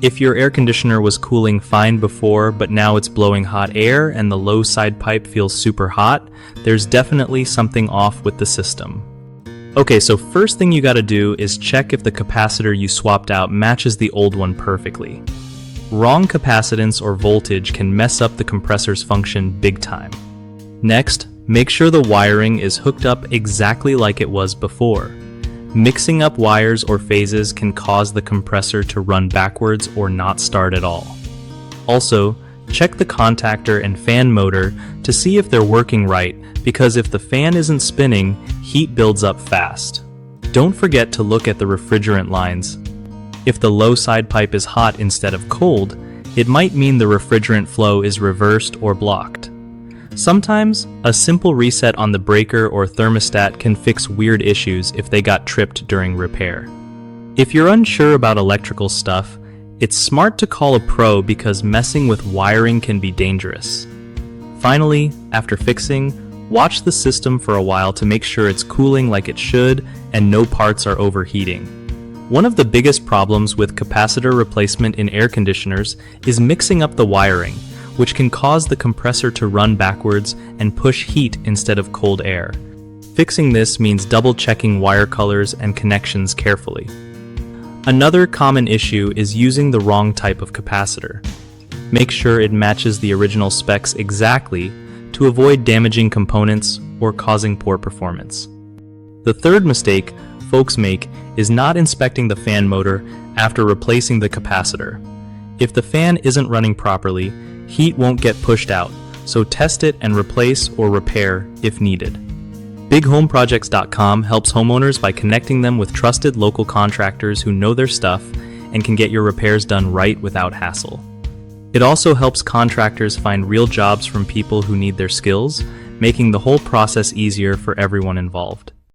If your air conditioner was cooling fine before, but now it's blowing hot air and the low side pipe feels super hot, there's definitely something off with the system. Okay, so first thing you gotta do is check if the capacitor you swapped out matches the old one perfectly. Wrong capacitance or voltage can mess up the compressor's function big time. Next, make sure the wiring is hooked up exactly like it was before. Mixing up wires or phases can cause the compressor to run backwards or not start at all. Also, check the contactor and fan motor to see if they're working right, because if the fan isn't spinning, heat builds up fast. Don't forget to look at the refrigerant lines. If the low side pipe is hot instead of cold, it might mean the refrigerant flow is reversed or blocked. Sometimes, a simple reset on the breaker or thermostat can fix weird issues if they got tripped during repair. If you're unsure about electrical stuff, it's smart to call a pro because messing with wiring can be dangerous. Finally, after fixing, watch the system for a while to make sure it's cooling like it should and no parts are overheating. One of the biggest problems with capacitor replacement in air conditioners is mixing up the wiring, which can cause the compressor to run backwards and push heat instead of cold air. Fixing this means double-checking wire colors and connections carefully. Another common issue is using the wrong type of capacitor. Make sure it matches the original specs exactly to avoid damaging components or causing poor performance. The third mistake folks make is not inspecting the fan motor after replacing the capacitor. If the fan isn't running properly, heat won't get pushed out, so test it and replace or repair if needed. BigHomeProjects.com helps homeowners by connecting them with trusted local contractors who know their stuff and can get your repairs done right without hassle. It also helps contractors find real jobs from people who need their skills, making the whole process easier for everyone involved.